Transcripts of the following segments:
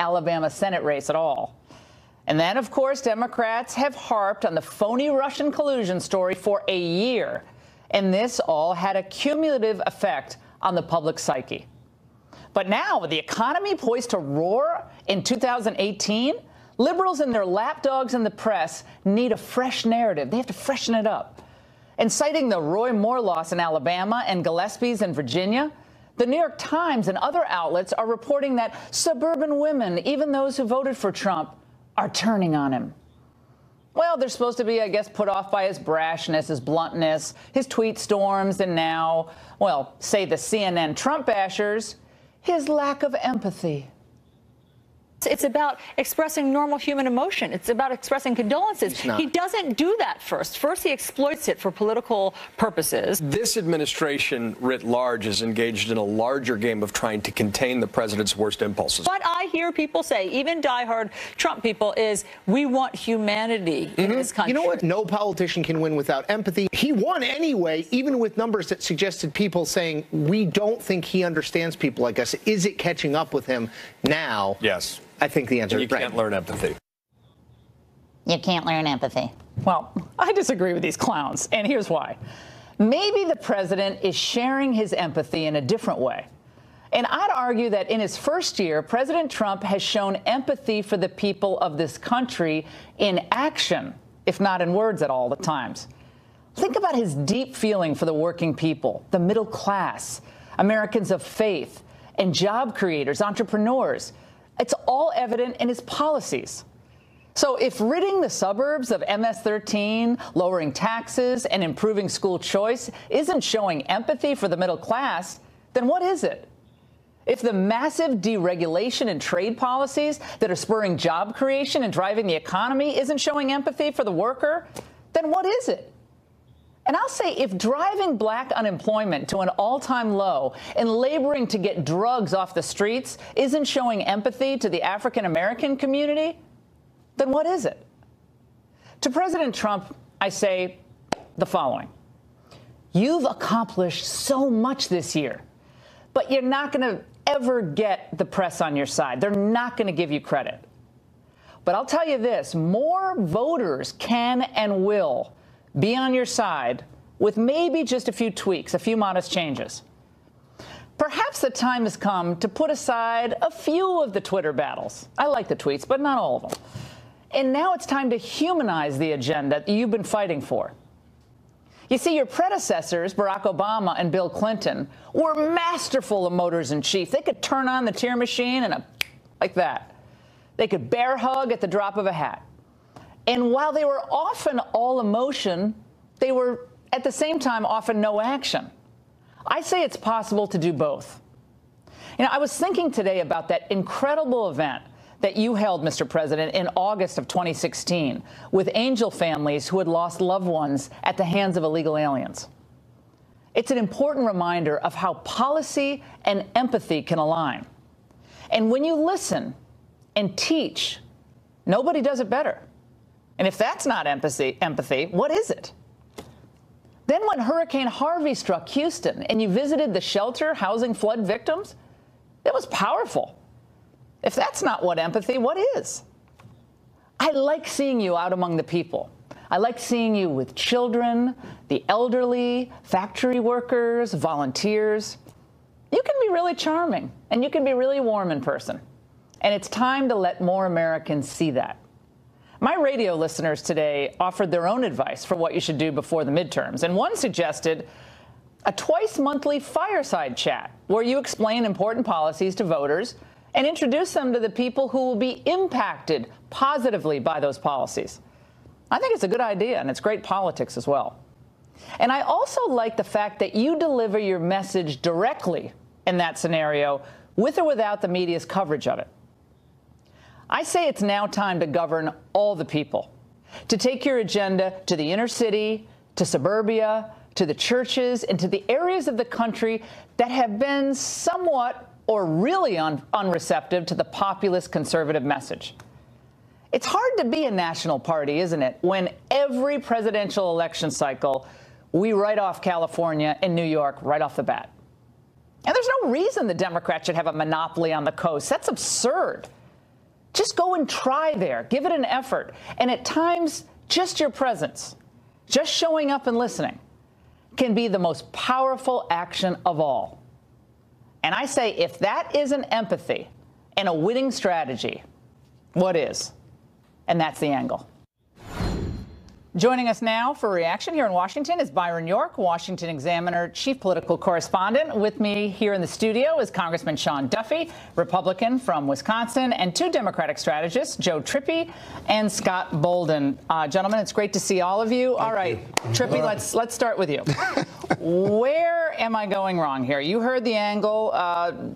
Alabama Senate race at all. And then, of course, Democrats have harped on the phony Russian collusion story for a year. And this all had a cumulative effect on the public psyche. But now, with the economy poised to roar in 2018, liberals and their lapdogs in the press need a fresh narrative. They have to freshen it up. And citing the Roy Moore loss in Alabama and Gillespie's in Virginia, the New York Times and other outlets are reporting that suburban women, even those who voted for Trump, are turning on him. Well, they're supposed to be, I guess, put off by his brashness, his bluntness, his tweet storms, and now, well, say the CNN Trump bashers, his lack of empathy. It's about expressing normal human emotion. It's about expressing condolences. He doesn't do that first. First, he exploits it for political purposes. This administration, writ large, is engaged in a larger game of trying to contain the president's worst impulses. What I hear people say, even diehard Trump people, is we want humanity in this country. You know what? No politician can win without empathy. He won anyway, even with numbers that suggested people saying, we don't think he understands people like us. Is it catching up with him now? Yes. I think the answer is right. You can't learn empathy. You can't learn empathy. Well, I disagree with these clowns, and here's why. Maybe the president is sharing his empathy in a different way. And I'd argue that in his first year, President Trump has shown empathy for the people of this country in action, if not in words at all at times. Think about his deep feeling for the working people, the middle class, Americans of faith, and job creators, entrepreneurs. It's all evident in his policies. So if ridding the suburbs of MS-13, lowering taxes, and improving school choice isn't showing empathy for the middle class, then what is it? If the massive deregulation and trade policies that are spurring job creation and driving the economy isn't showing empathy for the worker, then what is it? And I'll say, if driving black unemployment to an all-time low and laboring to get drugs off the streets isn't showing empathy to the African-American community, then what is it? To President Trump, I say the following. You've accomplished so much this year, but you're not going to ever get the press on your side. They're not going to give you credit. But I'll tell you this, more voters can and will be on your side with maybe just a few tweaks, a few modest changes. Perhaps the time has come to put aside a few of the Twitter battles. I like the tweets, but not all of them. And now it's time to humanize the agenda that you've been fighting for. You see, your predecessors, Barack Obama and Bill Clinton, were masterful emoters in chief. They could turn on the tear machine and like that. They could bear hug at the drop of a hat. And while they were often all emotion, they were, at the same time, often no action. I say it's possible to do both. You know, I was thinking today about that incredible event that you held, Mr. President, in August of 2016 with angel families who had lost loved ones at the hands of illegal aliens. It's an important reminder of how policy and empathy can align. And when you listen and teach, nobody does it better. And if that's not empathy, what is it? Then when Hurricane Harvey struck Houston and you visited the shelter housing flood victims, it was powerful. If that's not what empathy, what is? I like seeing you out among the people. I like seeing you with children, the elderly, factory workers, volunteers. You can be really charming and you can be really warm in person. And it's time to let more Americans see that. My radio listeners today offered their own advice for what you should do before the midterms, and one suggested a twice-monthly fireside chat where you explain important policies to voters and introduce them to the people who will be impacted positively by those policies. I think it's a good idea, and it's great politics as well. And I also like the fact that you deliver your message directly in that scenario, with or without the media's coverage of it. I say it's now time to govern all the people, to take your agenda to the inner city, to suburbia, to the churches, and to the areas of the country that have been somewhat or really unreceptive to the populist conservative message. It's hard to be a national party, isn't it, when every presidential election cycle we write off California and New York right off the bat. And there's no reason the Democrats should have a monopoly on the coast. That's absurd. Just go and try there. Give it an effort. And at times, just your presence, just showing up and listening, can be the most powerful action of all. And I say, if that isn't empathy and a winning strategy, what is? And that's the angle. Joining us now for reaction here in Washington is Byron York, Washington Examiner chief political correspondent. With me here in the studio is Congressman Sean Duffy, Republican from Wisconsin, and two Democratic strategists, Joe Trippi and Scott Bolden. Gentlemen, it's great to see all of you. All right, Trippi, let's start with you. Where am I going wrong here? You heard the angle.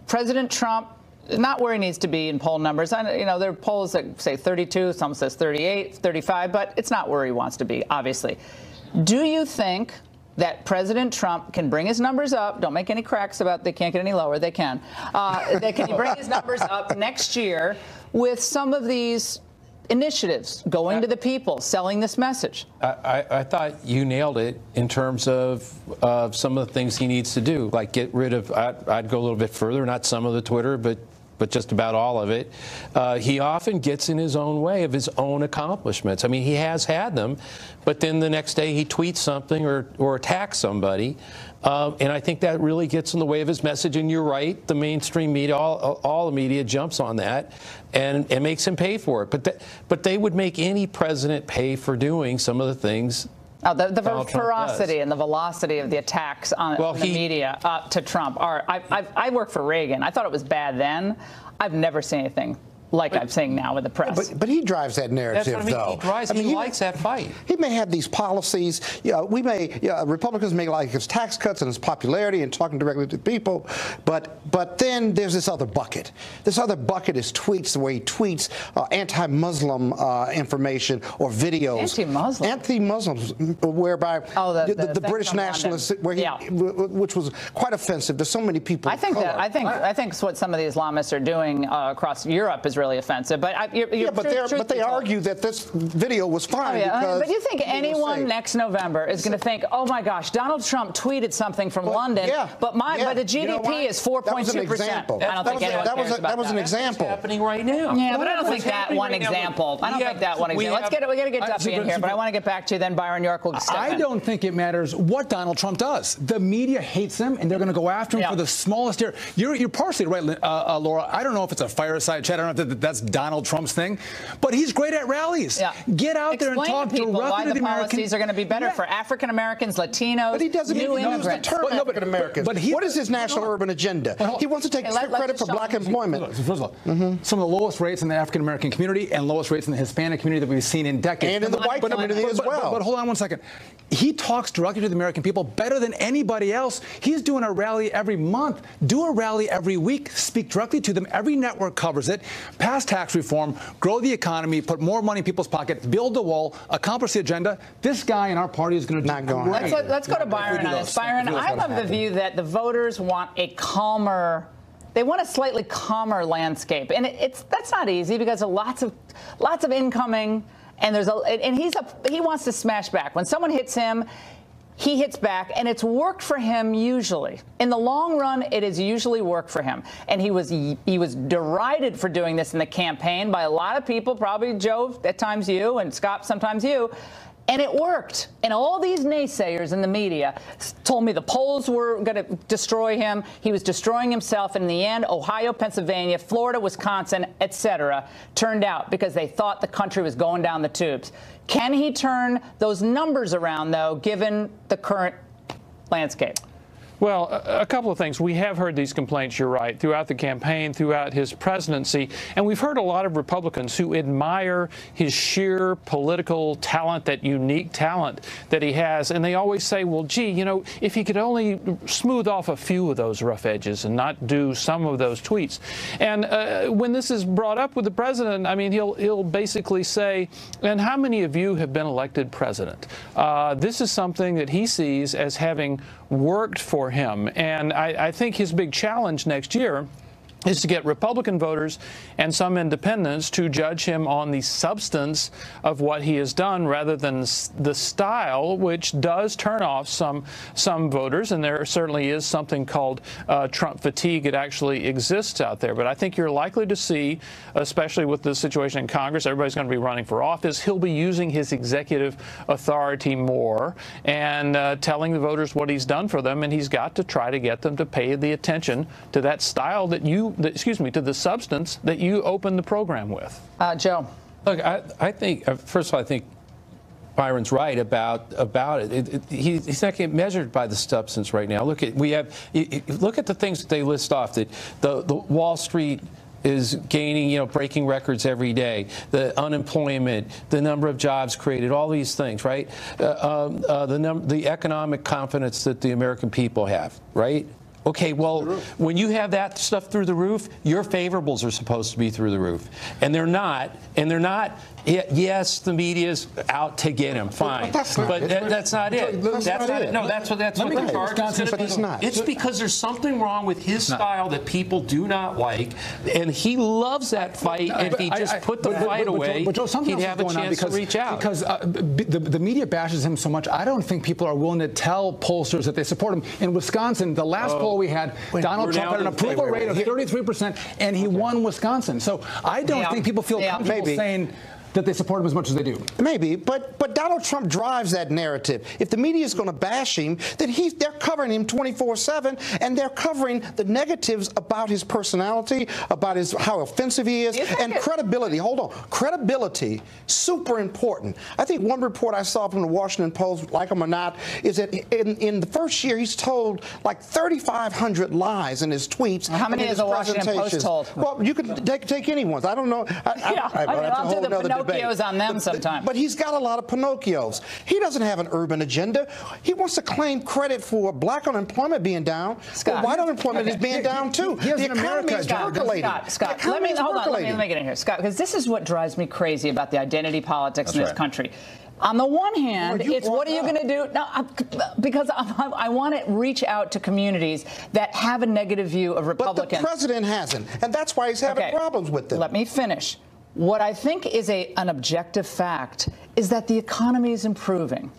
President Trump, not where he needs to be in poll numbers. You know, there are polls that say 32, some says 38, 35, but it's not where he wants to be, obviously. Do you think that President Trump can bring his numbers up? Don't make any cracks about they can't get any lower. They can. Can he bring his numbers up next year with some of these initiatives going to the people, selling this message? I thought you nailed it in terms of some of the things he needs to do, like get rid of, I'd go a little bit further, not some of the Twitter, but just about all of it. He often gets in his own way of his own accomplishments. I mean, he has had them, but then the next day he tweets something or attacks somebody. And I think that really gets in the way of his message. And you're right, the mainstream media, all the media jumps on that and makes him pay for it. But they would make any president pay for doing some of the things. Oh, the ferocity and the velocity of the attacks on the media to Trump are. I worked for Reagan. I thought it was bad then. I've never seen anything like I'm saying now with the press. But he drives that narrative, though. He likes that fight. He may have these policies. Republicans may like his tax cuts and his popularity and talking directly to people. But then there's this other bucket. This other bucket is tweets, the way he tweets anti-Muslim information or videos. Anti-Muslim? Anti-Muslims, whereby the British nationalists, which was quite offensive to so many people. I think what some of the Islamists are doing across Europe is really offensive. But they argue that this video was fine. But you think anyone next November is going to think, oh my gosh, Donald Trump tweeted something from London, but the GDP is 4.2%. I don't think anyone cares about that. That was an example. It's happening right now. Yeah, but I don't think that one example. I don't think that one example. We got to get Duffy in here, but I want to get back to you. Then Byron York will step in. I don't think it matters what Donald Trump does. The media hates him, and they're going to go after him for the smallest error. You're partially right, Laura. I don't know if it's a fireside chat. I don't know if that's Donald Trump's thing, but he's great at rallies. Get out there and talk to people why to the policies are going to be better for African Americans, Latinos, but he doesn't new use the term African Americans. What is his national urban agenda? He wants to take credit for black employment. First of all, some of the lowest rates in the African American community and lowest rates in the Hispanic community that we've seen in decades. And in the white community as well. But hold on one second. He talks directly to the American people better than anybody else. He's doing a rally every month. Do a rally every week. Speak directly to them. Every network covers it. Pass tax reform, grow the economy, put more money in people's pockets, build the wall, accomplish the agenda. This guy in our party is going to not go. Let's go to Byron on this. Byron, I'm of the view that the voters want a calmer. They want a slightly calmer landscape, and that's not easy because of lots of incoming, and he wants to smash back. When someone hits him, he hits back, and it's worked for him usually. In the long run, it has usually worked for him. And he was derided for doing this in the campaign by a lot of people, probably Joe, at times you, and Scott, sometimes you. And it worked. And all these naysayers in the media told me the polls were going to destroy him. He was destroying himself. And in the end, Ohio, Pennsylvania, Florida, Wisconsin, et cetera, turned out because they thought the country was going down the tubes. Can he turn those numbers around, though, given the current landscape? Well, a couple of things. We have heard these complaints, you're right, throughout the campaign, throughout his presidency. And we've heard a lot of Republicans who admire his sheer political talent, that unique talent that he has. And they always say, well, gee, you know, if he could only smooth off a few of those rough edges and not do some of those tweets. And when this is brought up with the president, I mean, he'll basically say, and how many of you have been elected president? This is something that he sees as having worked for him. And I think his big challenge next year is to get Republican voters and some independents to judge him on the substance of what he has done rather than the style, which does turn off some voters. And there certainly is something called Trump fatigue. It actually exists out there. But I think you're likely to see, especially with the situation in Congress, everybody's going to be running for office. He'll be using his executive authority more and telling the voters what he's done for them. And he's got to try to get them to pay the attention to that style to the substance that you opened the program with. Joe. Look, I think, first of all, I think Byron's right about it. He's not getting measured by the substance right now. Look at the things that they list off. That the Wall Street is gaining, breaking records every day. The unemployment, the number of jobs created, all these things, right? The economic confidence that the American people have, right? Okay, well, when you have that stuff through the roof, your favorables are supposed to be through the roof. And they're not. Yes, the media's out to get him, fine. But that's not it. That's not it. No, that's what the charge is going to be. It's because there's something wrong with his style that people do not like, and he loves that fight, and if he just put the fight away, he'd have a chance to reach out. Because the media bashes him so much, I don't think people are willing to tell pollsters that they support him. In Wisconsin, the last poll we had, Donald Trump had an approval rate of 33%, and he won Wisconsin. So I don't think people feel comfortable saying that they support him as much as they do. Maybe, but Donald Trump drives that narrative. If the media is going to bash him, then they're covering him 24/7, and they're covering the negatives about his personality, about how offensive he is, and credibility. Hold on, credibility, super important. I think one report I saw from the Washington Post, like him or not, is that in the first year he's told like 3,500 lies in his tweets. How many has the Washington Post told? Well, you can take anyone's. I don't know. That's a whole other Pinocchios on them sometimes. But he's got a lot of Pinocchios. He doesn't have an urban agenda. He wants to claim credit for black unemployment being down. Scott, white unemployment is being down too. The economy is percolating. Scott, let me get in here, Scott, because this is what drives me crazy about the identity politics in this country. On the one hand, it's what are you going to do? No, because I want to reach out to communities that have a negative view of Republicans. But the president hasn't, and that's why he's having problems with them. Let me finish. What I think is an objective fact is that the economy is improving.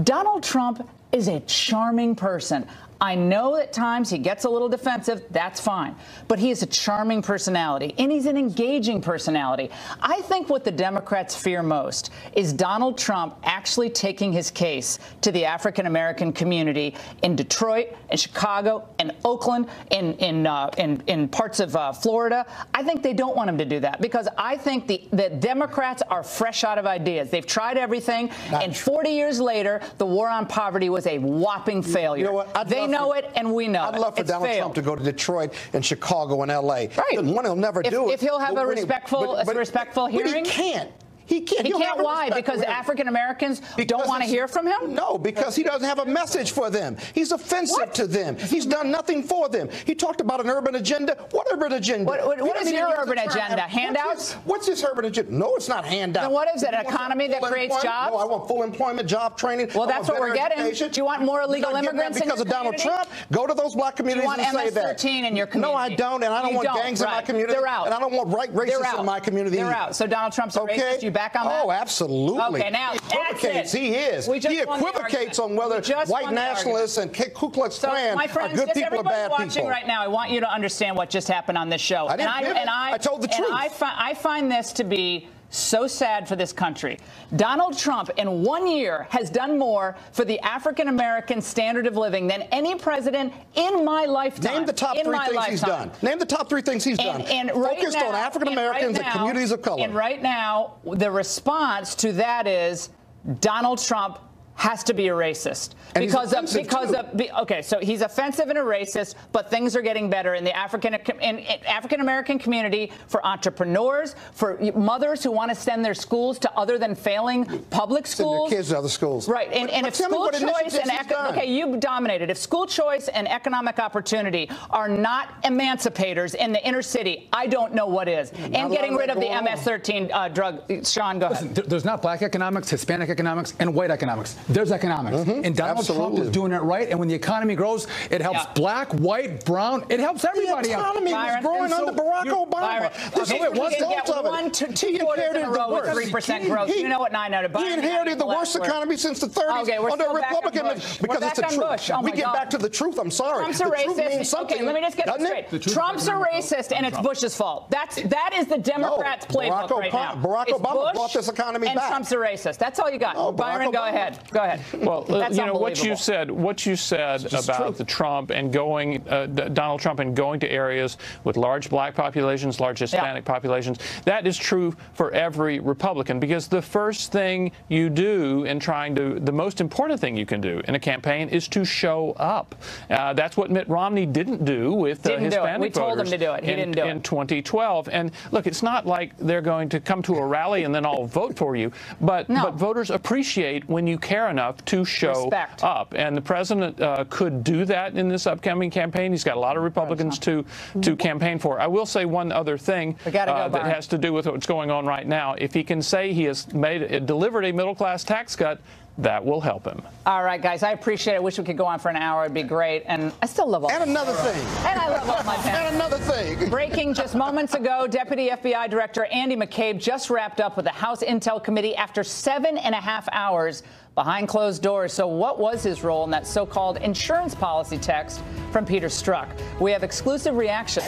Donald Trump is a charming person. I know at times he gets a little defensive. That's fine. But he is a charming personality, and he's an engaging personality. I think what the Democrats fear most is Donald Trump actually taking his case to the African-American community in Detroit, in Chicago, in Oakland, in parts of Florida. I think they don't want him to do that because I think the Democrats are fresh out of ideas. They've tried everything, and 40 years later, the war on poverty was a whopping failure. You know what? They know it, and we know it. I'd love for Donald Trump to go to Detroit and Chicago and L.A. Right. One, he'll never do it. If he'll have a respectful hearing. But he can't. He can't. He can't. Why? Because African Americans don't want to hear from him? No, because he doesn't have a message for them. He's offensive to them. He's done nothing for them. He talked about an urban agenda. What urban agenda? What is your urban agenda? Handouts? What's his urban agenda? No, it's not handouts. Then what is it? An economy that creates jobs? No, I want full employment, job training. Well, that's what we're getting. Do you want more illegal immigrants because of Donald Trump? Go to those black communities and say that. Do you want MS-13 in your community? No, I don't, and I don't want gangs in my community. They're out. And I don't want racists in my community. They're out. So Donald Trump's a racist. You back on that? Oh, absolutely. Okay, now he equivocates. He is. He equivocates on whether white nationalists and Ku Klux Klan are good people or bad people. Watching right now, I want you to understand what just happened on this show. I told the truth. I find this to be so sad for this country. Donald Trump, in 1 year, has done more for the African-American standard of living than any president in my lifetime. Name the top 3 things he's done. Name the top 3 things he's done. Focused on African-Americans and communities of color. And right now, the response to that is Donald Trump has to be a racist okay, so he's offensive and a racist, but things are getting better in the African-American community for entrepreneurs, for mothers who want to send their schools to other than failing public schools. Send their kids to other schools. Right, and if school choice and you dominated. If school choice and economic opportunity are not emancipators in the inner city, I don't know what is. And getting rid of the MS-13 drug. Sean, go ahead. Listen, there's not black economics, Hispanic economics, and white economics. there's economics. And Donald Trump is doing it right. And when the economy grows, it helps black, white, brown. It helps everybody. The economy was growing under Barack Obama. It was 2 quarters in a row with 3% growth. You know what? I know. He inherited the worst economy since the 30s under a Republican. Because it's the truth. We get back to the truth. I'm sorry. Trump's a racist. Okay, let me just get this straight. Trump's a racist, and it's Bush's fault. That is the Democrats' playbook right now. Barack Obama brought this economy back. And Trump's a racist. That's all you got. Byron, go ahead. Go ahead. Well, you know what you said about the Trump and going Donald Trump and going to areas with large black populations, large Hispanic populations. That is true for every Republican, because the first thing you do in the most important thing you can do in a campaign is to show up. That's what Mitt Romney didn't do with Hispanic voters. We told him to do it. He didn't do it in 2012. And look, it's not like they're going to come to a rally and then all vote for you, but voters appreciate when you care enough to show up. And the president could do that in this upcoming campaign. He's got a lot of Republicans to campaign for. I will say one other thing that has to do with what's going on right now. If he can say he has delivered a middle-class tax cut, that will help him. All right, guys, I appreciate it. I wish we could go on for an hour. It'd be great. And I still love all And another thing. And I love all my pens. And another thing. Breaking just moments ago, Deputy FBI Director Andy McCabe just wrapped up with the House Intel Committee after 7.5 hours behind closed doors. So what was his role in that so-called insurance policy text from Peter Strzok? We have exclusive reaction.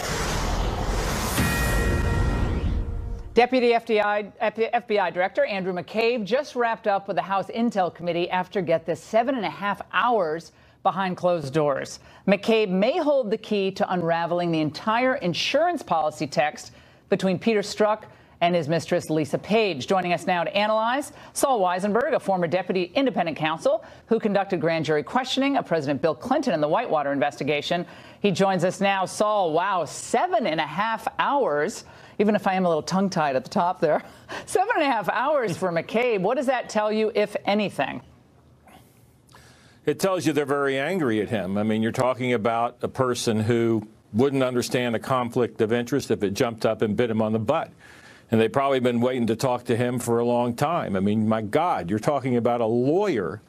Deputy FBI Director Andrew McCabe just wrapped up with the House Intel Committee after, get this, 7.5 hours behind closed doors. McCabe may hold the key to unraveling the entire insurance policy text between Peter Strzok and his mistress, Lisa Page. Joining us now to analyze, Saul Weisenberg, a former deputy independent counsel who conducted grand jury questioning of President Bill Clinton in the Whitewater investigation. He joins us now. Saul, wow, 7.5 hours. Even if I am a little tongue-tied at the top there. 7.5 hours for McCabe. What does that tell you, if anything? It tells you they're very angry at him. I mean, you're talking about a person who wouldn't understand a conflict of interest if it jumped up and bit him on the butt. And they've probably been waiting to talk to him for a long time. I mean, my God, you're talking about a lawyer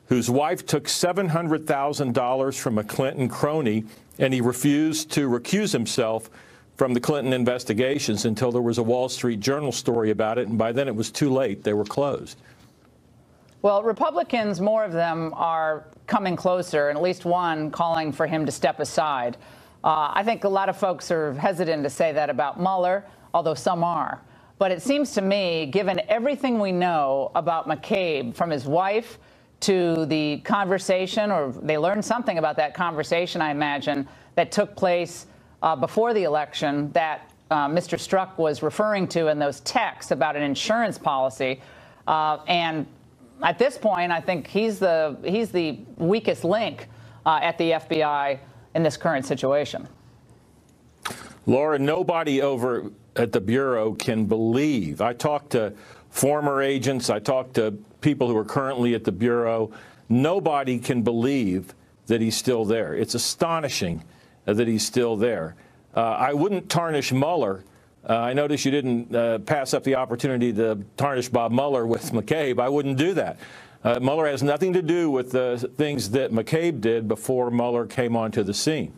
whose wife took $700,000 from a Clinton crony, and he refused to recuse himself from the Clinton investigations until there was a Wall Street Journal story about it, and by then it was too late. They were closed. Well, Republicans, more of them, are coming closer, and at least one calling for him to step aside. I think a lot of folks are hesitant to say that about Mueller, although some are. But it seems to me, given everything we know about McCabe, from his wife to the conversation, or they learned something about that conversation, I imagine, that took place before the election that Mr. Strzok was referring to in those texts about an insurance policy. And at this point, I think he's the weakest link at the FBI in this current situation. Laura, nobody over at the Bureau can believe. I talked to former agents. I talked to people who are currently at the Bureau. Nobody can believe that he's still there. It's astonishing that he's still there. I wouldn't tarnish Mueller. I notice you didn't pass up the opportunity to tarnish Bob Mueller with McCabe. I wouldn't do that. Mueller has nothing to do with the things that McCabe did before Mueller came onto the scene.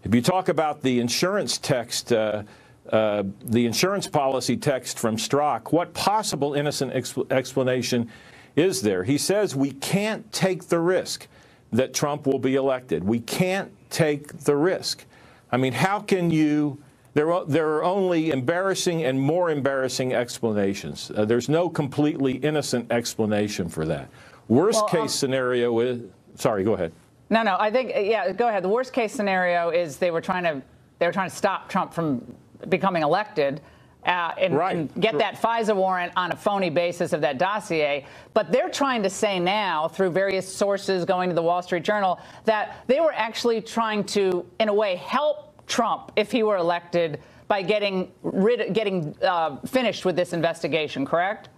If you talk about the insurance text, the insurance policy text from Strzok, what possible innocent explanation is there? He says we can't take the risk that Trump will be elected. We can't take the risk. I mean, how can you? There are only embarrassing and more embarrassing explanations. There's no completely innocent explanation for that. Worst case scenario is, sorry, go ahead. No, I think, yeah, go ahead. The worst case scenario is they were trying to stop Trump from becoming elected and get that FISA warrant on a phony basis of that dossier. But they're trying to say now, through various sources going to the Wall Street Journal, that they were actually trying to, in a way, help Trump if he were elected by getting finished with this investigation, correct?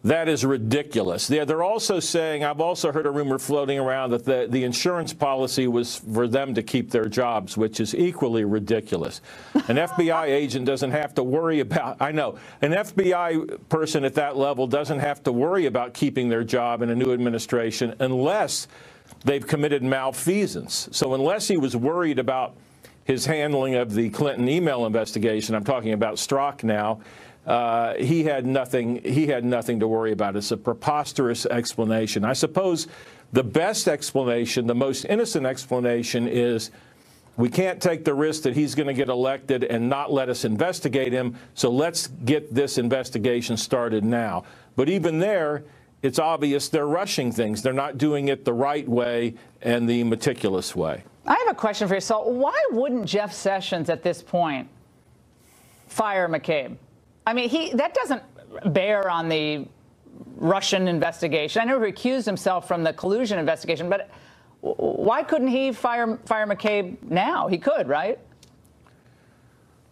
That is ridiculous. They're also saying, I've also heard a rumor floating around that the insurance policy was for them to keep their jobs, which is equally ridiculous. An FBI agent doesn't have to worry about, I know, an FBI person at that level doesn't have to worry about keeping their job in a new administration unless they've committed malfeasance. So unless he was worried about his handling of the Clinton email investigation, I'm talking about Strzok now, he had nothing to worry about. It's a preposterous explanation. I suppose the best explanation, the most innocent explanation, is we can't take the risk that he's going to get elected and not let us investigate him, so let's get this investigation started now. But even there, it's obvious they're rushing things. They're not doing it the right way and the meticulous way. I have a question for you. So why wouldn't Jeff Sessions at this point fire McCabe? I mean, that doesn't bear on the Russian investigation. I know he recused himself from the collusion investigation, but why couldn't he fire McCabe now? He could, right?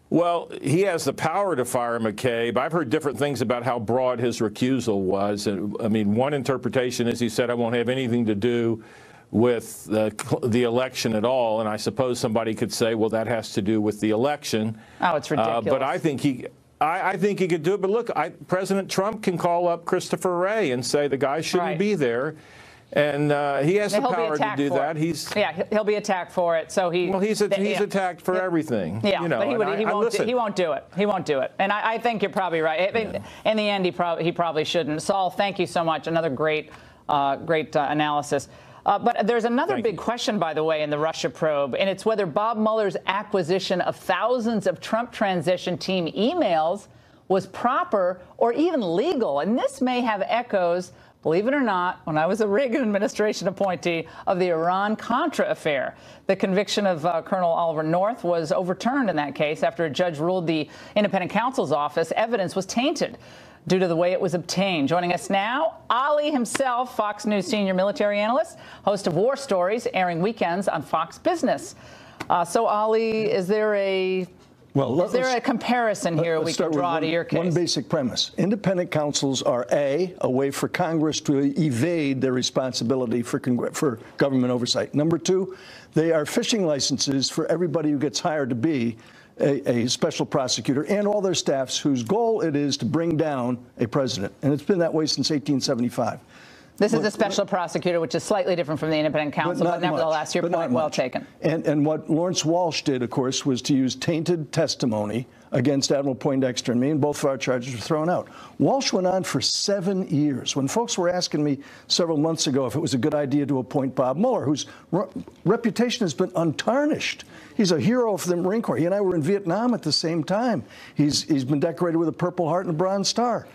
Well, he has the power to fire McCabe. I've heard different things about how broad his recusal was. I mean, one interpretation is he said, I won't have anything to do with the election at all. And I suppose somebody could say, well, that has to do with the election. Oh, it's ridiculous. But I think he could do it. But look, President Trump can call up Christopher Wray and say the guy shouldn't be there. And he has the power to do that. He'll be attacked for it. So he's attacked for everything. Yeah, you know, but he won't do it. He won't do it. And I think you're probably right. In the end, he probably shouldn't. Saul, thank you so much. Another great analysis. But there's another big question, by the way, in the Russia probe, and it's whether Bob Mueller's acquisition of thousands of Trump transition team emails was proper or even legal. And this may have echoes, believe it or not, when I was a Reagan administration appointee, of the Iran-Contra affair. The conviction of Colonel Oliver North was overturned in that case after a judge ruled the independent counsel's office evidence was tainted due to the way it was obtained. Joining us now, Ali himself, Fox News senior military analyst, host of War Stories, airing weekends on Fox Business. So, Ali, is there a comparison here we can draw to your case? One basic premise. Independent counsels are, A, a way for Congress to evade their responsibility for government oversight. Number two, they are fishing licenses for everybody who gets hired to be a special prosecutor and all their staffs whose goal it is to bring down a president. And it's been that way since 1875. This is a special prosecutor, which is slightly different from the independent counsel, but nevertheless, your point well taken. And what Lawrence Walsh did, of course, was to use tainted testimony against Admiral Poindexter and me, and both of our charges were thrown out. Walsh went on for 7 years. When folks were asking me several months ago if it was a good idea to appoint Bob Mueller, whose reputation has been untarnished. He's a hero for the Marine Corps. He and I were in Vietnam at the same time. He's been decorated with a Purple Heart and a Bronze Star.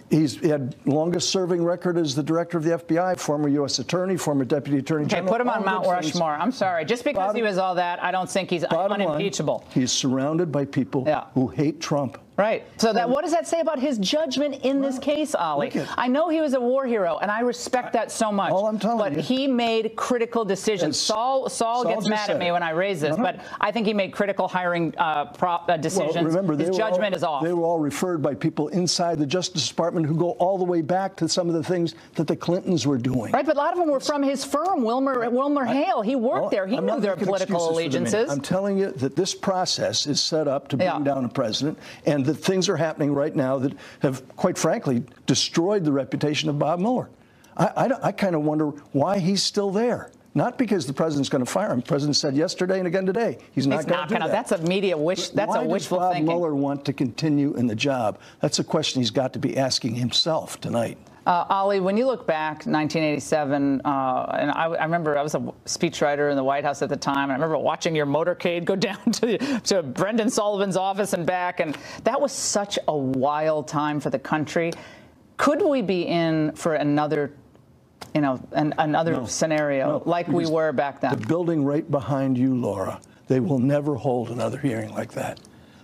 He had longest serving record as the director of the FBI, former U.S. attorney, former deputy attorney general. Okay, put him on Mount Rushmore. I'm sorry. Just because he was all that, I don't think he's unimpeachable. He's surrounded by people who hate Trump. Right. So what does that say about his judgment in this case, Ali? I know he was a war hero, and I respect that so much. All I'm telling you. But he made critical decisions. Saul gets mad at me when I raise this, but I think he made critical hiring decisions. Well, remember, his judgment is off. They were all referred by people inside the Justice Department who go all the way back to some of the things that the Clintons were doing. Right, but a lot of them were from his firm, Wilmer Hale. He worked there. He knew their political allegiances. I'm telling you that this process is set up to bring down a president, and that things are happening right now that have, quite frankly, destroyed the reputation of Bob Mueller. I kind of wonder why he's still there. Not because the president's going to fire him. The president said yesterday and again today he's not going to do that. That's a media wish. That's a wishful thinking. Why does Bob Mueller want to continue in the job? That's a question he's got to be asking himself tonight. Ali, when you look back, 1987, and I remember I was a speechwriter in the White House at the time, and I remember watching your motorcade go down to Brendan Sullivan's office and back, and that was such a wild time for the country. Could we be in for another scenario like we were back then? The building right behind you, Laura, they will never hold another hearing like that.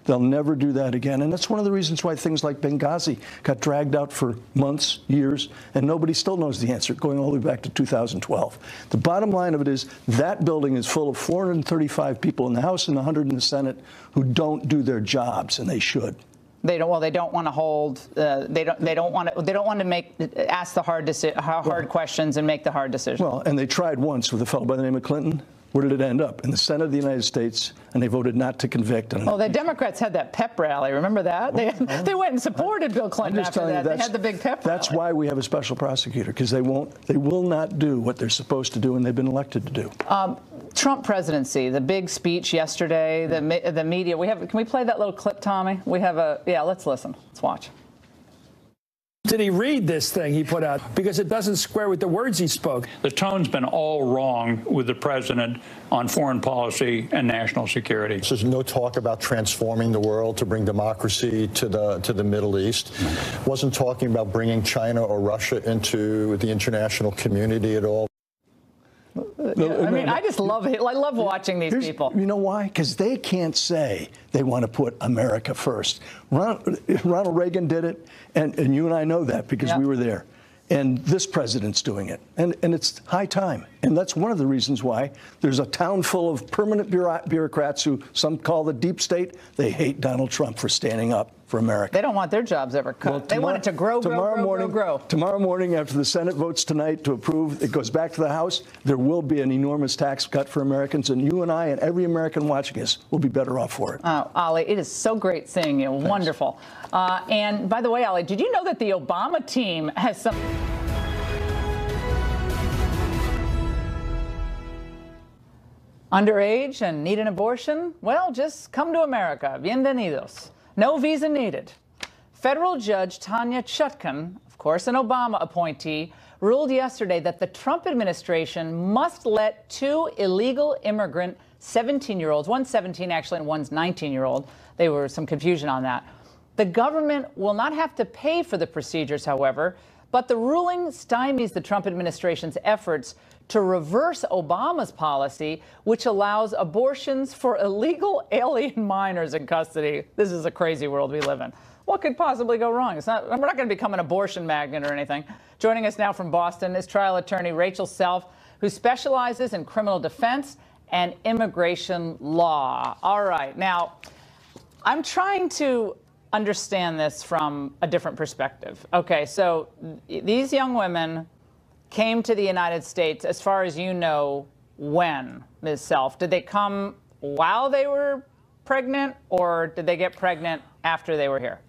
They'll never do that again. And that's one of the reasons why things like Benghazi got dragged out for months, years, and nobody still knows the answer, going all the way back to 2012. The bottom line of it is that building is full of 435 people in the House and 100 in the Senate who don't do their jobs, and they should. They don't. Well, they don't want to hold. They don't want to ask the hard questions and make the hard decisions. Well, and they tried once with a fellow by the name of Clinton. Where did it end up? In the Senate of the United States, and they voted not to convict. Well, the Democrats had that pep rally. Remember that? They went and supported Bill Clinton after that. They had the big pep rally. That's why we have a special prosecutor, because they will not do what they're supposed to do, and they've been elected to do. Trump presidency, the big speech yesterday, the media. Can we play that little clip, Tommy? Yeah, let's listen. Let's watch. Did he read this thing he put out? Because it doesn't square with the words he spoke. The tone's been all wrong with the president on foreign policy and national security. There's no talk about transforming the world to bring democracy to the Middle East. Wasn't talking about bringing China or Russia into the international community at all. I just love it. I love watching these people. You know why? Because they can't say they want to put America first. Ronald Reagan did it, and you and I know that because we were there. And this president's doing it. And it's high time. And that's one of the reasons why there's a town full of permanent bureaucrats who some call the deep state. They hate Donald Trump for standing up for America. They don't want their jobs ever cut. Well, they want it to grow. Tomorrow morning, after the Senate votes tonight to approve, it goes back to the House, there will be an enormous tax cut for Americans. And you and I and every American watching us will be better off for it. Oh, Ollie, it is so great seeing you. Thanks. Wonderful. And by the way, Ollie, did you know that the Obama team has some... Underage and need an abortion? Well, just come to America. Bienvenidos. No visa needed. Federal Judge Tanya Chutkan, of course an Obama appointee, ruled yesterday that the Trump administration must let two illegal immigrant 17-year-olds, one's 17 actually and one's 19-year-old. There was some confusion on that. The government will not have to pay for the procedures, however, but the ruling stymies the Trump administration's efforts to reverse Obama's policy, which allows abortions for illegal alien minors in custody. This is a crazy world we live in. What could possibly go wrong? We're not going to become an abortion magnet or anything. Joining us now from Boston is trial attorney Rachel Self, who specializes in criminal defense and immigration law. All right. Now, I'm trying to understand this from a different perspective. Okay, so these young women came to the United States, as far as you know, when, Ms. Self? Did they come while they were pregnant, or did they get pregnant after they were here?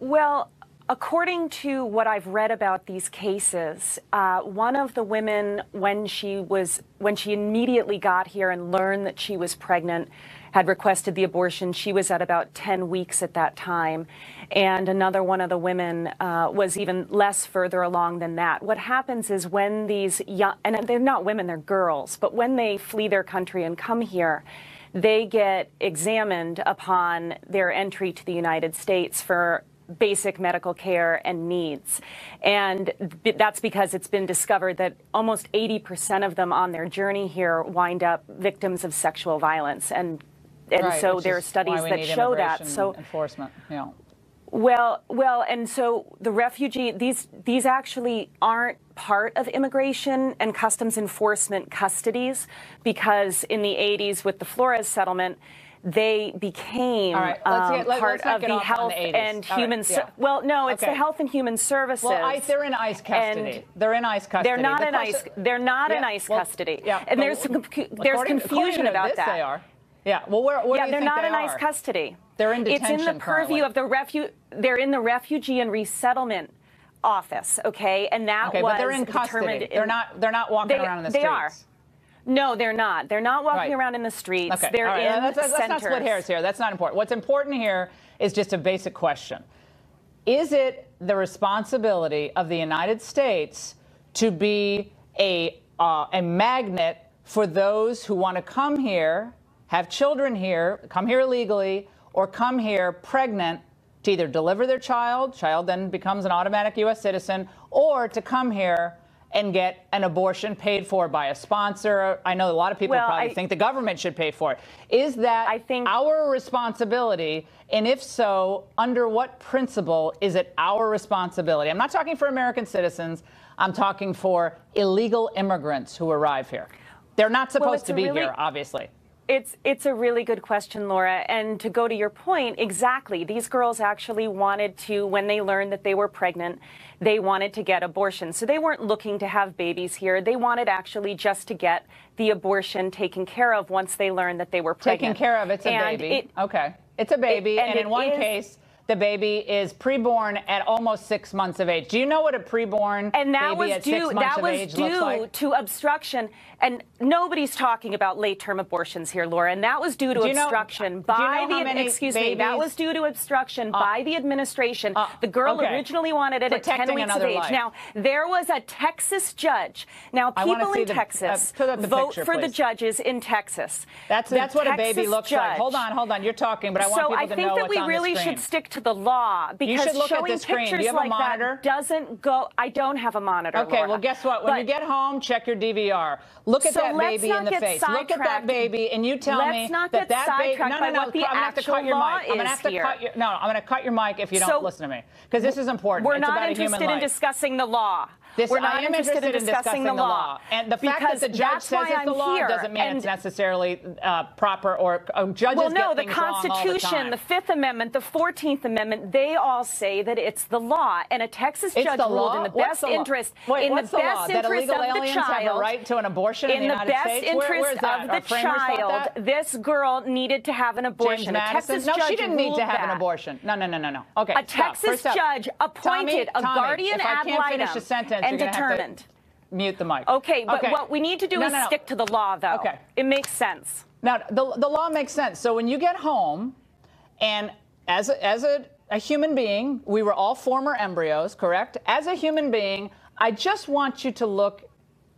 Well, according to what I've read about these cases, one of the women, when she immediately got here and learned that she was pregnant, had requested the abortion. She was at about 10 weeks at that time. And another one of the women was even less further along than that. What happens is when these young, and they're not women, they're girls, but when they flee their country and come here, they get examined upon their entry to the United States for basic medical care and needs. And that's because it's been discovered that almost 80% of them on their journey here wind up victims of sexual violence. And right, so there are studies that show that. So enforcement, yeah. Well, and so the refugee, these actually aren't part of immigration and customs enforcement custodies, because in the 80s with the Flores settlement, they became part of the health and human. Well, no, it's the health and human services. Well, they're in ICE custody. They're in ICE custody. They're not in ICE. They're not in ICE custody. Yeah, and there's confusion about that. They are. Yeah. Well, where do you think they're not in ICE custody. They're in detention. It's in the purview of the They're in the Refugee and Resettlement Office. Okay, and that was but they're in custody. They're not walking around in the streets. They are. No, they're not. They're not walking around in the streets. Okay. They're in centers. Let's not split hairs here. That's not important. What's important here is just a basic question. Is it the responsibility of the United States to be a magnet for those who want to come here, have children here, come here illegally, or come here pregnant to either deliver their child then becomes an automatic U.S. citizen, or to come here and get an abortion paid for by a sponsor? I know a lot of people probably think the government should pay for it. Is that our responsibility? And if so, under what principle is it our responsibility? I'm not talking for American citizens. I'm talking for illegal immigrants who arrive here. They're not supposed to be here, obviously. It's a really good question, Laura. And to go to your point, exactly, these girls actually wanted to, when they learned that they were pregnant, they wanted to get abortion. So they weren't looking to have babies here. They wanted actually just to get the abortion taken care of once they learned that they were pregnant. Taken care of, it's a baby. Okay. It's a baby, and in one case, the baby is preborn at almost 6 months of age. Do you know what a preborn baby at 6 months of age looks like? That was due to obstruction, and nobody's talking about late-term abortions here, Laura. And that was due to obstruction by the excuse me. That was due to obstruction by the administration. The girl originally wanted it at 10 weeks of age. Now there was a Texas judge. Now people in Texas vote for the judges in Texas. That's what a baby looks like. Hold on. You're talking, but I want people to know what's on the screen. So I think that we really should stick to the law, because showing pictures like that doesn't go. I don't have a monitor. Okay, Laura. well, guess what? When you get home, check your DVR. Look at that baby in the face. Look at that baby, and you tell me that baby. No. I'm gonna have to cut your mic. I'm gonna have to cut your. No, I'm gonna cut your mic if you don't listen to me, because this is important. We're not interested in discussing the law. We're not interested in discussing the law. And the fact that the judge says it's the law doesn't mean it's necessarily proper, or judges get things wrong all the time. Well, no, the Constitution, the Fifth Amendment, the 14th Amendment, they all say that it's the law. And a Texas judge ruled in the best interest, that illegal aliens have a right to an abortion in the United States? In the best interest of the child, this girl needed to have an abortion. A Texas judge she didn't need to have an abortion. No. Okay. A Texas judge appointed a guardian ad litem and determined. Mute the mic. Okay, but what we need to do is stick to the law, though. Okay. It makes sense. Now, the law makes sense. So when you get home, and as a human being, we were all former embryos, correct? As a human being, I just want you to look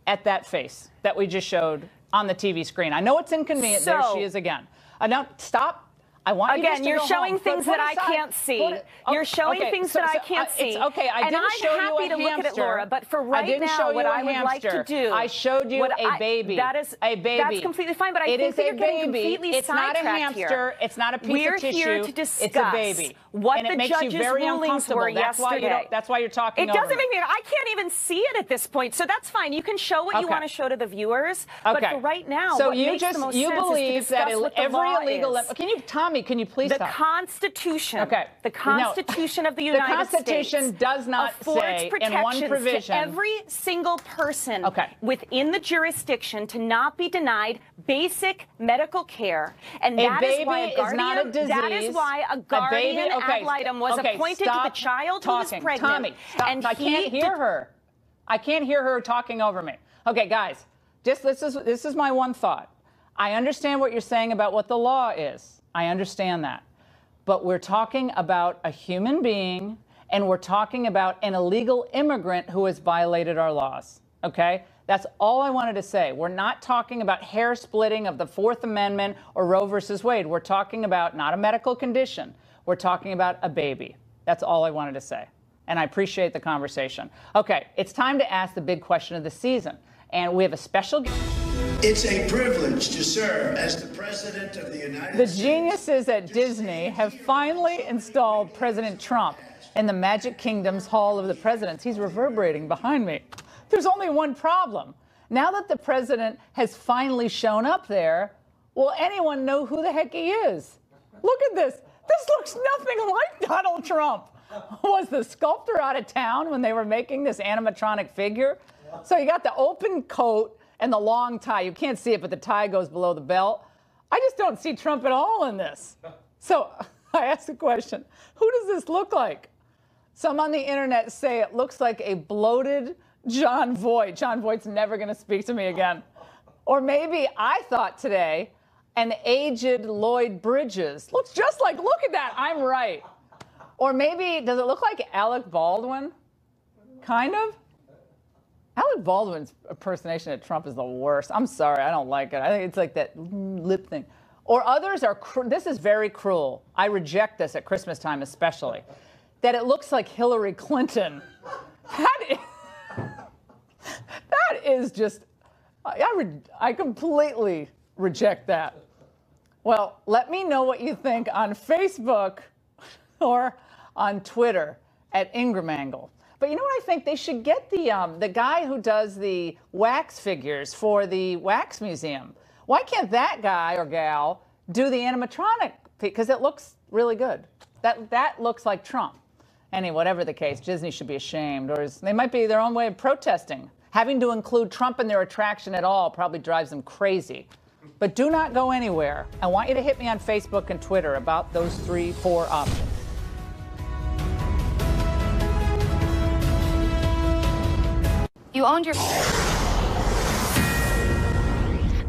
at that face that we just showed on the TV screen. I know it's inconvenient. There she is again. Now, stop. I want you you're showing things that I can't see. You're showing things that I can't see. Okay, I didn't show you a hamster. And I'm happy to look at it, Laura, but for right now, what I would like to do... I showed you a baby. That is a baby. That's completely fine, but I think that you're getting completely sidetracked here. It's not a hamster. It's not a piece of tissue. We're here to discuss it's a baby. What the judge's rulings were yesterday. That's why you're talking over me. It doesn't make me... I can't even see it at this point, so that's fine. You can show what you want to show to the viewers, but for right now, what makes the most sense is to discuss what the law is. Tommy, can you please stop? Constitution. Okay. The Constitution of the United States. The Constitution does not say in one provision to every single person within the jurisdiction to not be denied basic medical care, and that is why a guardian. That is why a guardian ad litem was appointed to the child who was pregnant. Tommy, stop. And I can't hear her. I can't hear her talking over me. Okay, guys, this is my one thought. I understand what you're saying about what the law is. I understand that. But we're talking about a human being, and we're talking about an illegal immigrant who has violated our laws, okay? That's all I wanted to say. We're not talking about hair splitting of the Fourth Amendment or Roe versus Wade. We're talking about not a medical condition. We're talking about a baby. That's all I wanted to say. And I appreciate the conversation. Okay, it's time to ask the big question of the season. And we have a special... It's a privilege to serve as the President of the United States. The geniuses at Disney have finally installed President Trump in the Magic Kingdom's Hall of the Presidents. He's reverberating behind me. There's only one problem. Now that the president has finally shown up there, will anyone know who the heck he is? Look at this. This looks nothing like Donald Trump. Was the sculptor out of town when they were making this animatronic figure? So you got the open coat and the long tie. You can't see it, but the tie goes below the belt. I just don't see Trump at all in this. So I asked the question, who does this look like? Some on the internet say it looks like a bloated John Voight. John Voight's never going to speak to me again. Or maybe I thought today, an aged Lloyd Bridges. Looks just like, look at that, I'm right. Or maybe, does it look like Alec Baldwin? Kind of. Alec Baldwin's impersonation of Trump is the worst. I'm sorry, I don't like it. I think it's like that lip thing. Or others are, this is very cruel. I reject this at Christmas time especially. That it looks like Hillary Clinton. That is just, I completely reject that. Well, let me know what you think on Facebook or on Twitter at Ingraham. But you know what I think? They should get the guy who does the wax figures for the Wax Museum. Why can't that guy or gal do the animatronic? Because it looks really good. That looks like Trump. Anyway, whatever the case, Disney should be ashamed, or they might be their own way of protesting. Having to include Trump in their attraction at all probably drives them crazy. But do not go anywhere. I want you to hit me on Facebook and Twitter about those 3-4 options. You owned your...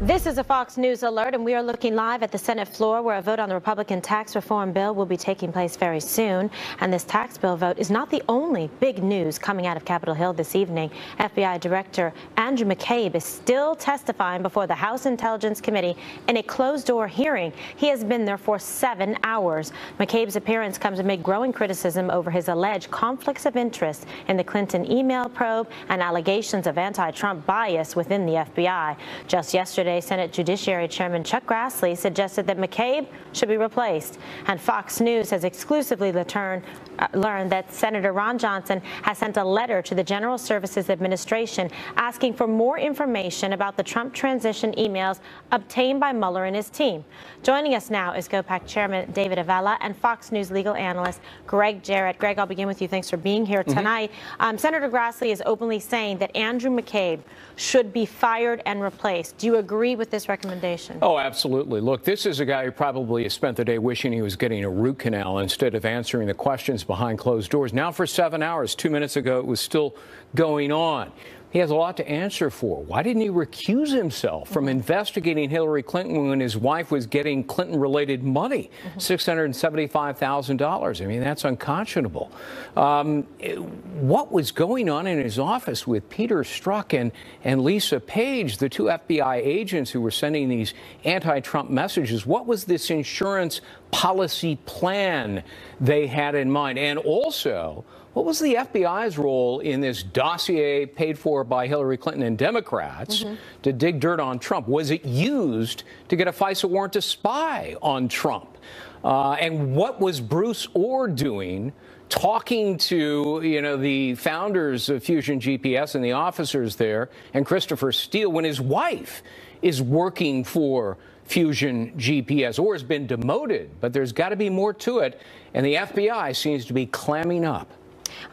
This is a Fox News alert, and we are looking live at the Senate floor where a vote on the Republican tax reform bill will be taking place very soon. And this tax bill vote is not the only big news coming out of Capitol Hill this evening. FBI Director Andrew McCabe is still testifying before the House Intelligence Committee in a closed-door hearing. He has been there for 7 hours. McCabe's appearance comes amid growing criticism over his alleged conflicts of interest in the Clinton email probe and allegations of anti-Trump bias within the FBI. Just yesterday, Senate Judiciary Chairman Chuck Grassley suggested that McCabe should be replaced. And Fox News has exclusively learned that Senator Ron Johnson has sent a letter to the General Services Administration asking for more information about the Trump transition emails obtained by Mueller and his team. Joining us now is GOPAC Chairman David Avella and Fox News legal analyst Greg Jarrett. Greg, I'll begin with you. Thanks for being here tonight. Senator Grassley is openly saying that Andrew McCabe should be fired and replaced. Do you agree with this recommendation? Oh, absolutely. Look, this is a guy who probably has spent the day wishing he was getting a root canal instead of answering the questions behind closed doors. Now for 7 hours. 2 minutes ago, it was still going on. He has a lot to answer for. Why didn't he recuse himself from investigating Hillary Clinton when his wife was getting Clinton-related money, $675,000? I mean, that's unconscionable. What was going on in his office with Peter Strzok and Lisa Page, the 2 FBI agents who were sending these anti-Trump messages? What was this insurance policy plan they had in mind? And also, what was the FBI's role in this dossier paid for by Hillary Clinton and Democrats to dig dirt on Trump? Was it used to get a FISA warrant to spy on Trump? And what was Bruce Orr doing, talking to, the founders of Fusion GPS and the officers there, and Christopher Steele, when his wife is working for Fusion GPS? Orr has been demoted, but there's got to be more to it, and the FBI seems to be clamming up.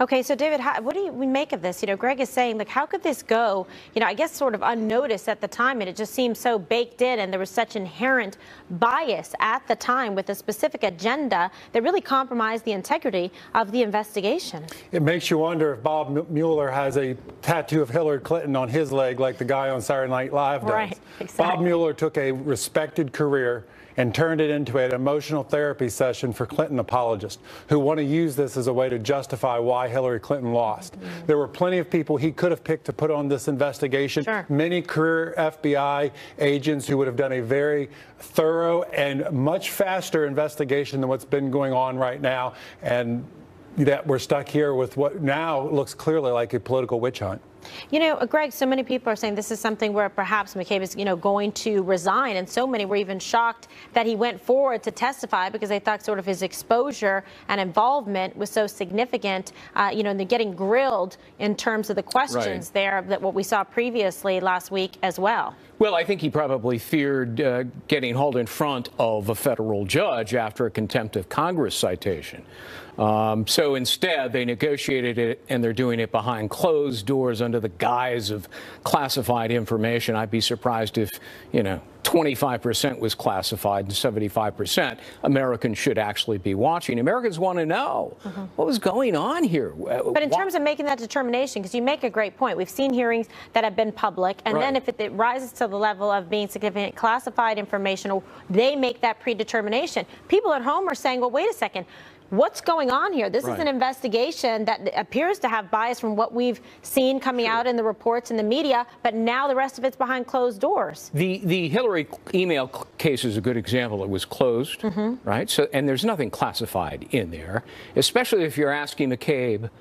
Okay, so David, what do we make of this? Greg is saying, how could this go, I guess sort of unnoticed at the time, and it just seemed so baked in, and there was such inherent bias at the time with a specific agenda that really compromised the integrity of the investigation. It makes you wonder if Bob Mueller has a tattoo of Hillary Clinton on his leg like the guy on Saturday Night Live does. Right, exactly. Bob Mueller took a respected career and turned it into an emotional therapy session for Clinton apologists who want to use this as a way to justify why Hillary Clinton lost. There were plenty of people he could have picked to put on this investigation. Many career FBI agents who would have done a very thorough and much faster investigation than what's been going on right now. And that we're stuck here with what now looks clearly like a political witch hunt. Greg, so many people are saying this is something where perhaps McCabe is, going to resign. And so many were even shocked that he went forward to testify because they thought sort of his exposure and involvement was so significant, and they're getting grilled in terms of the questions there that what we saw previously last week as well. Well, I think he probably feared getting hauled in front of a federal judge after a contempt of Congress citation. So instead, they negotiated it, and they're doing it behind closed doors under the guise of classified information. I'd be surprised if, 25% was classified and 75% Americans should actually be watching. Americans want to know what was going on here. But in terms of making that determination, because you make a great point, we've seen hearings that have been public, and then if it rises to the level of being significant classified information, they make that predetermination. People at home are saying, well, wait a second. What's going on here? This is an investigation that appears to have bias from what we've seen coming out in the reports in the media, but now the rest of it's behind closed doors. The Hillary email case is a good example. It was closed, right? So, and there's nothing classified in there, especially if you're asking McCabe,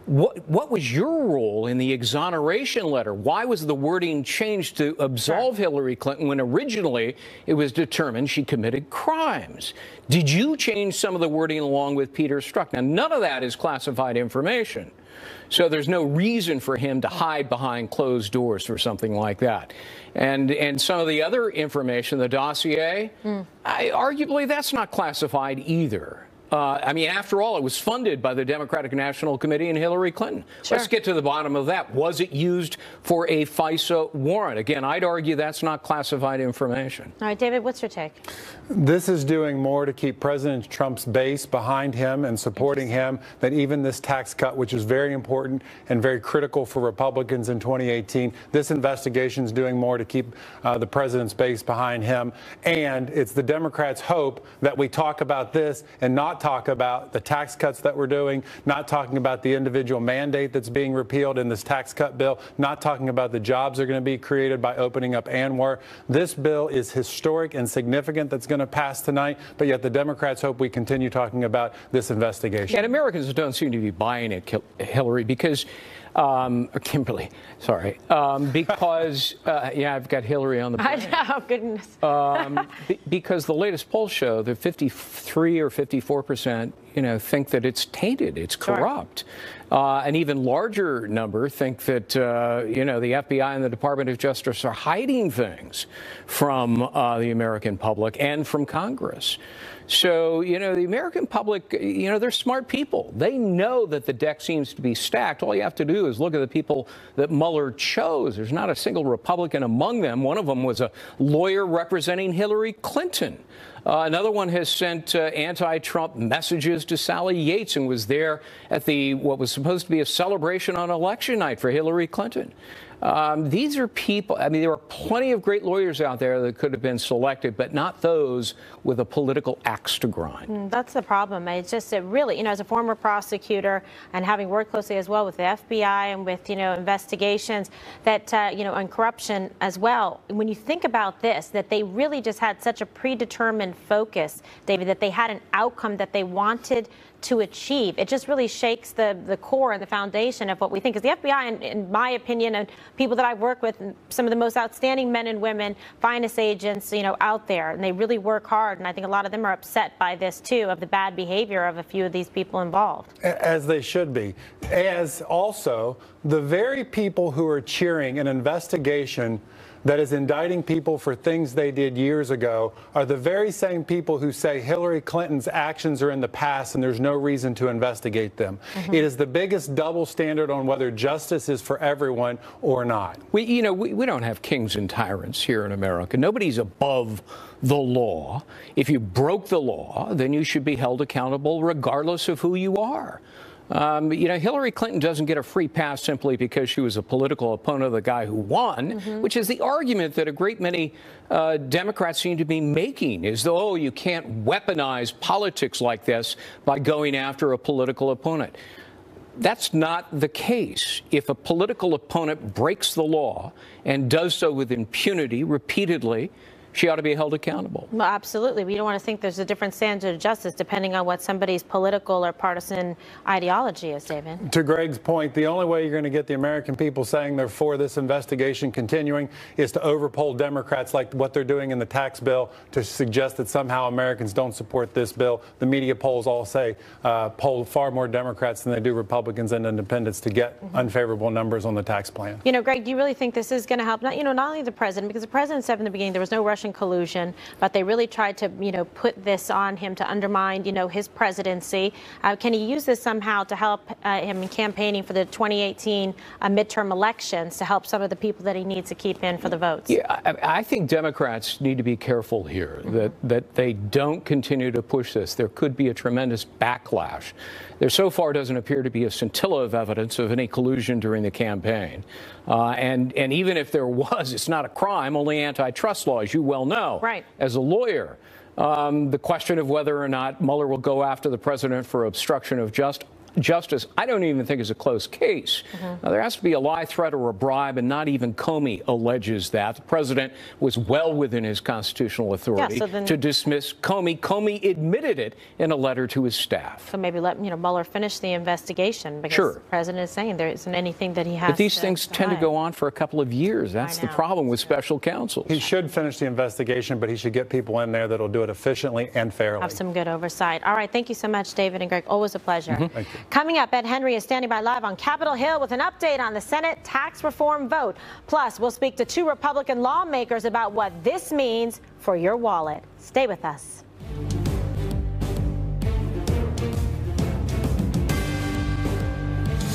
What was your role in the exoneration letter? Why was the wording changed to absolve Hillary Clinton when originally it was determined she committed crimes? Did you change some of the wording along with Peter Strzok? Now, none of that is classified information. So there's no reason for him to hide behind closed doors for something like that. And some of the other information, the dossier, arguably that's not classified either. I mean, after all, it was funded by the Democratic National Committee and Hillary Clinton. Sure. Let's get to the bottom of that. Was it used for a FISA warrant? Again, I'd argue that's not classified information. All right, David, what's your take? This is doing more to keep President Trump's base behind him and supporting him than even this tax cut, which is very important and very critical for Republicans in 2018. This investigation is doing more to keep the president's base behind him. And it's the Democrats' hope that we talk about this and not talk about the tax cuts that we're doing, not talking about the individual mandate that's being repealed in this tax cut bill, not talking about the jobs that are going to be created by opening up ANWR. This bill is historic and significant that's going to pass tonight, but yet the Democrats hope we continue talking about this investigation. And Americans don't seem to be buying it, Hillary, because Kimberly, sorry, because yeah, I've got Hillary on the brain. I know, goodness. Because the latest polls show that 53 or 54%, think that it's tainted, it's corrupt. An even larger number think that, the FBI and the Department of Justice are hiding things from the American public and from Congress. So, the American public, they're smart people. They know that the deck seems to be stacked. All you have to do is look at the people that Mueller chose. There's not a single Republican among them. One of them was a lawyer representing Hillary Clinton. Another one has sent anti-Trump messages to Sally Yates and was there at what was supposed to be a celebration on election night for Hillary Clinton. These are people, there are plenty of great lawyers out there that could have been selected, but not those with a political axe to grind. That's the problem. It's just really, as a former prosecutor and having worked closely as well with the FBI and with, investigations that, on corruption as well, when you think about this, that they really just had such a predetermined focus, David, that they had an outcome that they wanted to achieve. It just really shakes the core and the foundation of what we think. Because the FBI, in my opinion, and people that I've worked with, some of the most outstanding men and women, finest agents, out there, and they really work hard. And I think a lot of them are upset by this too, of the bad behavior of a few of these people involved. As they should be. As also the very people who are cheering an investigation that is indicting people for things they did years ago are the very same people who say Hillary Clinton's actions are in the past and there's no reason to investigate them. It is the biggest double standard on whether justice is for everyone or not. We don't have kings and tyrants here in America. Nobody's above the law. If you broke the law, then you should be held accountable regardless of who you are. Hillary Clinton doesn't get a free pass simply because she was a political opponent of the guy who won, which is the argument that a great many Democrats seem to be making, is though, oh, you can't weaponize politics like this by going after a political opponent. That's not the case. If a political opponent breaks the law and does so with impunity repeatedly, she ought to be held accountable. Well, absolutely. We don't want to think there's a different standard of justice depending on what somebody's political or partisan ideology is, David. To Greg's point, the only way you're going to get the American people saying they're for this investigation continuing is to overpoll Democrats like what they're doing in the tax bill to suggest that somehow Americans don't support this bill. The media polls all say poll far more Democrats than they do Republicans and independents to get unfavorable numbers on the tax plan. Greg, do you really think this is going to help? Not only the president, because the president said in the beginning there was no Russian collusion, but they really tried to, put this on him to undermine, his presidency. Can he use this somehow to help him in campaigning for the 2018 midterm elections to help some of the people that he needs to keep in for the votes? Yeah, I think Democrats need to be careful here that they don't continue to push this. There could be a tremendous backlash. There so far doesn't appear to be a scintilla of evidence of any collusion during the campaign. And even if there was, it's not a crime, only antitrust law, as you well know, right, as a lawyer. The question of whether or not Mueller will go after the president for obstruction of justice, Justice, I don't even think is a close case. Now, there has to be a lie, threat, or a bribe, and not even Comey alleges that. The president was well within his constitutional authority to dismiss Comey. Comey admitted it in a letter to his staff. So maybe let Mueller finish the investigation, because the president is saying there isn't anything that he has. But these things tend to go on for a couple of years. That's the problem with special counsels. He should finish the investigation, but he should get people in there that'll do it efficiently and fairly. Have some good oversight. All right, thank you so much, David and Greg. Always a pleasure. Thank you. Coming up, Ed Henry is standing by live on Capitol Hill with an update on the Senate tax reform vote. Plus, we'll speak to 2 Republican lawmakers about what this means for your wallet. Stay with us.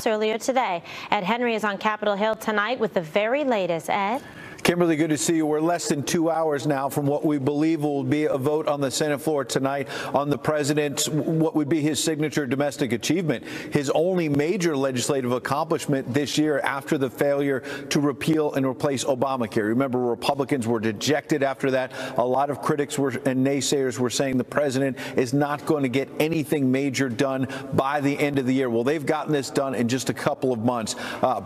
Earlier today, Ed Henry is on Capitol Hill tonight with the very latest. Ed? Kimberly, good to see you. We're less than 2 hours now from what we believe will be a vote on the Senate floor tonight on the president's, what would be his signature domestic achievement, his only major legislative accomplishment this year after the failure to repeal and replace Obamacare. Remember, Republicans were dejected after that. A lot of critics and naysayers were saying the president is not going to get anything major done by the end of the year. Well, they've gotten this done in just a couple of months.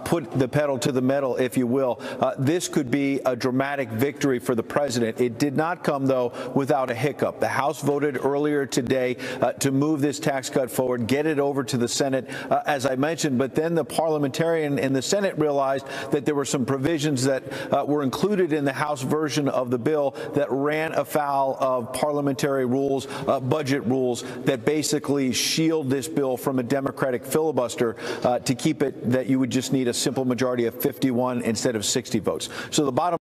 Put the pedal to the metal, if you will. This could be a dramatic victory for the president. It did not come, though, without a hiccup. The House voted earlier today to move this tax cut forward, get it over to the Senate, as I mentioned. But then the parliamentarian in the Senate realized that there were some provisions that were included in the House version of the bill that ran afoul of parliamentary rules, budget rules, that basically shield this bill from a Democratic filibuster to keep it that you would just need a simple majority of 51 instead of 60 votes. So the